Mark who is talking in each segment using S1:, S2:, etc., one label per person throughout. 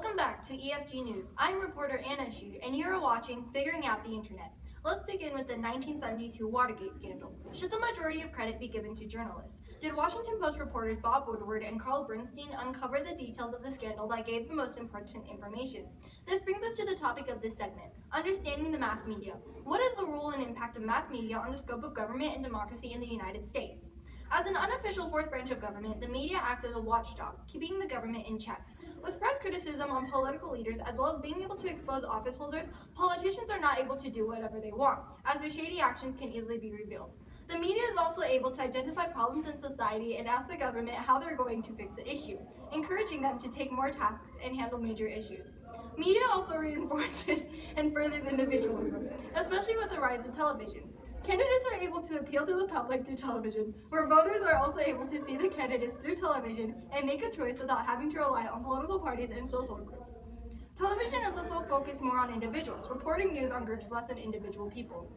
S1: Welcome back to EFG News. I'm reporter Anna Xu, and you are watching Figuring Out the Internet. Let's begin with the 1972 Watergate scandal. Should the majority of credit be given to journalists? Did Washington Post reporters Bob Woodward and Carl Bernstein uncover the details of the scandal that gave the most important information? This brings us to the topic of this segment, understanding the mass media. What is the role and impact of mass media on the scope of government and democracy in the United States? As an unofficial fourth branch of government, the media acts as a watchdog, keeping the government in check. With press criticism on political leaders, as well as being able to expose office holders, politicians are not able to do whatever they want, as their shady actions can easily be revealed. The media is also able to identify problems in society and ask the government how they're going to fix the issue, encouraging them to take more tasks and handle major issues. Media also reinforces and furthers individualism, especially with the rise of television. Candidates are able to appeal to the public through television, where voters are also able to see the candidates through television and make a choice without having to rely on political parties and social groups. Television is also focused more on individuals, reporting news on groups less than individual people.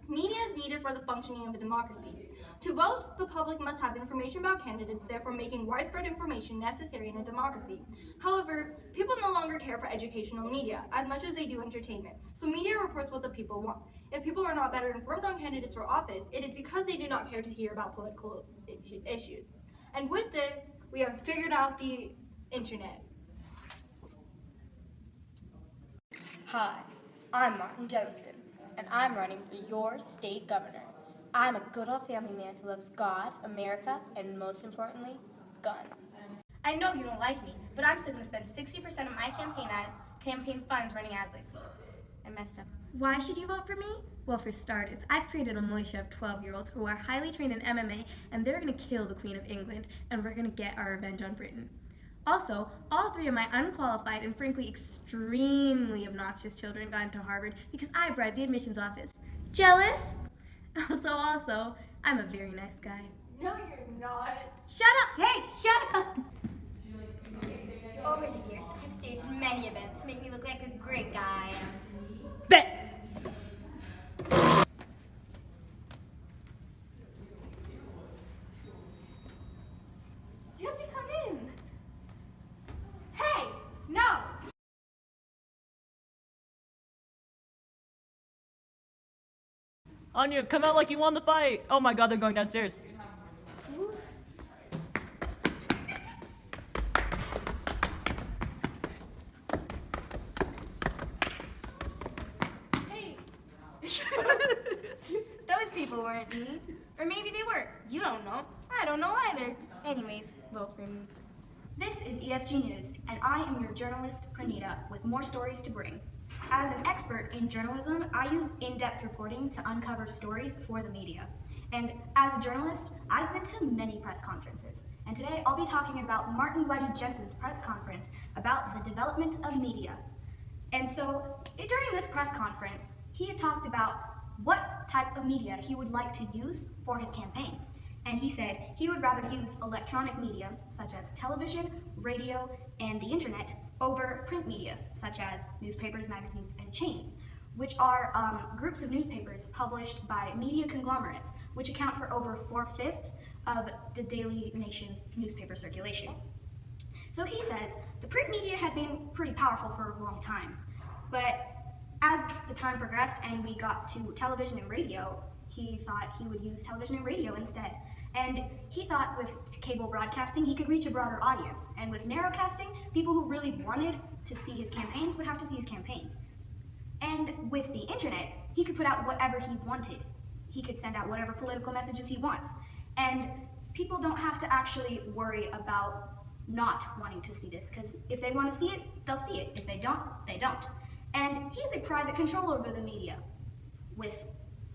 S1: Media is needed for the functioning of a democracy. To vote, the public must have information about candidates, therefore making widespread information necessary in a democracy. However, people no longer care for educational media as much as they do entertainment, so media reports what the people want. If people are not better informed on candidates for office, it is because they do not care to hear about political issues. And with this, we have figured out the internet.
S2: Hi, I'm Martin Joseph, and I'm running for your state governor. I'm a good old family man who loves God, America, and most importantly, guns. I know you don't like me, but I'm still going to spend 60% of my campaign funds running ads like these. I messed up.
S3: Why should you vote for me? Well, for starters, I've created a militia of 12-year-olds who are highly trained in MMA, and they're going to kill the Queen of England, and we're going to get our revenge on Britain. Also, all three of my unqualified and frankly extremely obnoxious children got into Harvard because I bribed the admissions office. Jealous? Also, I'm a very nice guy.
S1: No, you're not.
S3: Shut up! Hey, shut up!
S2: Over the years, I've staged many events to make me look like the great guy I am.
S3: Bet!
S2: You have to come in. Hey, no!
S4: Anya, come out like you won the fight! Oh my god, they're going downstairs.
S2: Hey! Those people weren't me. Or maybe they were. You don't know. I don't know either. Anyways, vote for me.
S5: This is EFG News, and I am your journalist, Pranita, with more stories to bring. As an expert in journalism, I use in-depth reporting to uncover stories for the media. And as a journalist, I've been to many press conferences. And today I'll be talking about Martin Whitey Jensen's press conference about the development of media. And so, during this press conference, he had talked about what type of media he would like to use for his campaigns. And he said he would rather use electronic media, such as television, radio, and the internet, over print media, such as newspapers, magazines, and chains, which are groups of newspapers published by media conglomerates, which account for over 4/5 of the daily nation's newspaper circulation. So he says the print media had been pretty powerful for a long time, but as the time progressed and we got to television and radio, he thought he would use television and radio instead. And he thought with cable broadcasting, he could reach a broader audience. And with narrowcasting, people who really wanted to see his campaigns would have to see his campaigns. And with the internet, he could put out whatever he wanted. He could send out whatever political messages he wants. And people don't have to actually worry about not wanting to see this, because if they want to see it, they'll see it. If they don't, they don't. And he has a private control over the media with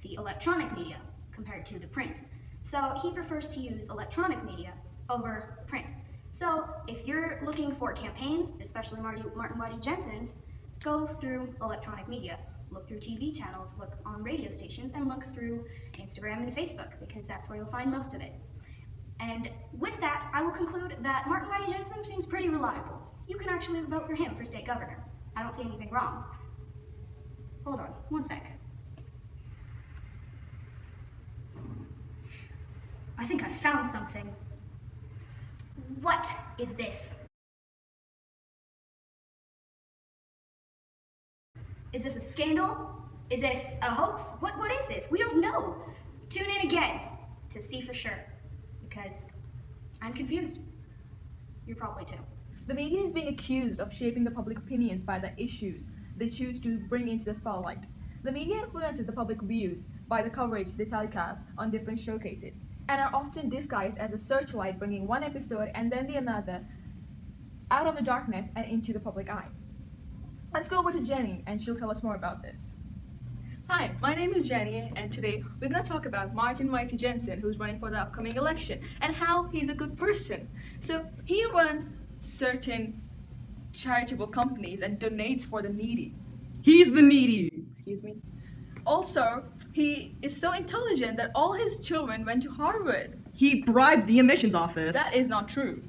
S5: the electronic media compared to the print. So he prefers to use electronic media over print. So if you're looking for campaigns, especially Martin Whitey Jensen's, go through electronic media. Look through TV channels, look on radio stations, and look through Instagram and Facebook, because that's where you'll find most of it. And with that, I will conclude that Martin Whitey Jensen seems pretty reliable. You can actually vote for him for state governor. I don't see anything wrong. Hold on, one sec. I think I found something. What is this? Is this a scandal? Is this a hoax? What is this? We don't know. Tune in again to see for sure, because I'm confused. You're probably too.
S6: The media is being accused of shaping the public opinions by the issues they choose to bring into the spotlight. The media influences the public views by the coverage they telecast on different showcases, and are often disguised as a searchlight bringing one episode and then the another out of the darkness and into the public eye. Let's go over to Jenny, and she'll tell us more about this.
S7: Hi, my name is Jenny, and today we're going to talk about Martin Whitey Jensen, who's running for the upcoming election, and how he's a good person. So he runs certain charitable companies and donates for the needy.
S4: He's the needy.
S7: Excuse me. Also, he is so intelligent that all his children went to Harvard.
S4: He bribed the admissions office.
S7: That is not true.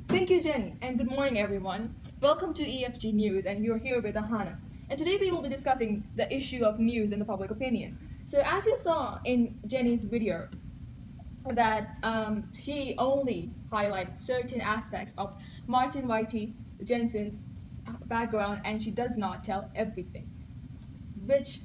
S7: Thank you, Jenny, and good morning, everyone. Welcome to EFG News, and you're here with Ahana. And today we will be discussing the issue of news and the public opinion. So as you saw in Jenny's video, that she only highlights certain aspects of Martin Whitey Jensen's background, and she does not tell everything, which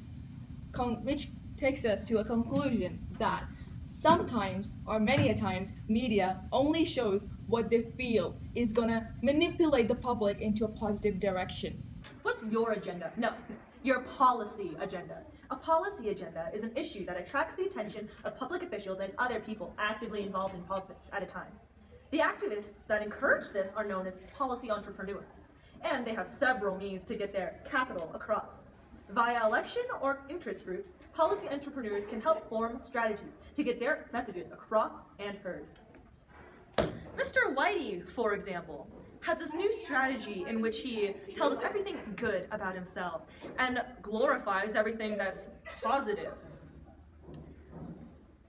S7: takes us to a conclusion that sometimes, or many a times, media only shows what they feel is gonna manipulate the public into a positive direction.
S8: What's your agenda? No, your policy agenda. A policy agenda is an issue that attracts the attention of public officials and other people actively involved in politics at a time. The activists that encourage this are known as policy entrepreneurs, and they have several means to get their capital across. Via election or interest groups, policy entrepreneurs can help form strategies to get their messages across and heard. Mr. Whitey, for example, has this new strategy in which he tells us everything good about himself and glorifies everything that's positive.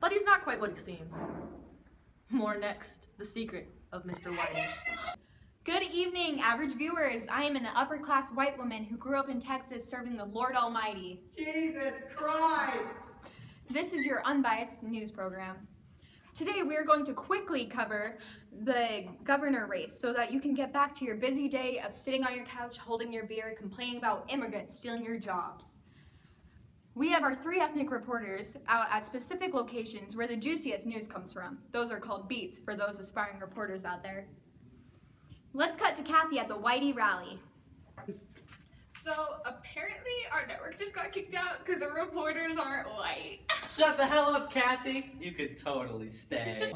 S8: But he's not quite what he seems. More next, the secret of Mr. Whitey.
S9: Good evening, average viewers. I am an upper-class white woman who grew up in Texas serving the Lord Almighty.
S8: Jesus Christ!
S9: This is your unbiased news program. Today we are going to quickly cover the governor race so that you can get back to your busy day of sitting on your couch, holding your beer, complaining about immigrants stealing your jobs. We have our 3 ethnic reporters out at specific locations where the juiciest news comes from. Those are called beats for those aspiring reporters out there. Let's cut to Kathy at the Whitey rally.
S10: So apparently our network just got kicked out because the reporters aren't white.
S11: Shut the hell up, Kathy. You could totally stay.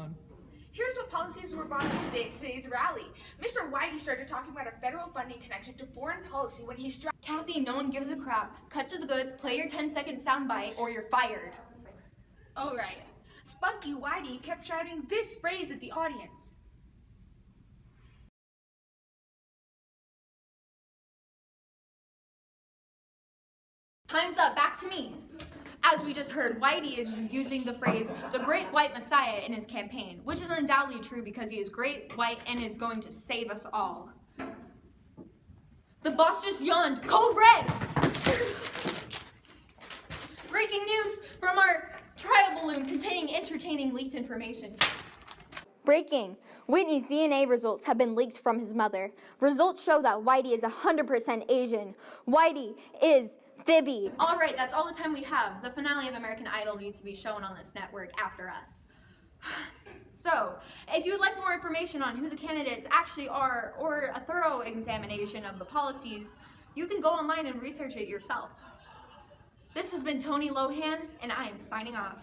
S10: Here's what policies were brought up today's rally. Mr. Whitey started talking about a federal funding connection to foreign policy when he struck.
S9: Kathy, no one gives a crap. Cut to the goods, play your 10-second soundbite, or you're fired.
S10: All right. Spunky Whitey kept shouting this phrase at the audience.
S9: Time's up, back to me. As we just heard, Whitey is using the phrase, the great white messiah, in his campaign, which is undoubtedly true because he is great, white, and is going to save us all. The boss just yawned, cold red! Breaking news from our trial balloon containing entertaining leaked information.
S2: Breaking. Whitney's DNA results have been leaked from his mother. Results show that Whitey is 100% Asian. Whitey is Fibby.
S9: All right, that's all the time we have. The finale of American Idol needs to be shown on this network after us. So, if you would like more information on who the candidates actually are, or a thorough examination of the policies, you can go online and research it yourself. This has been Tony Lohan, and I am signing off.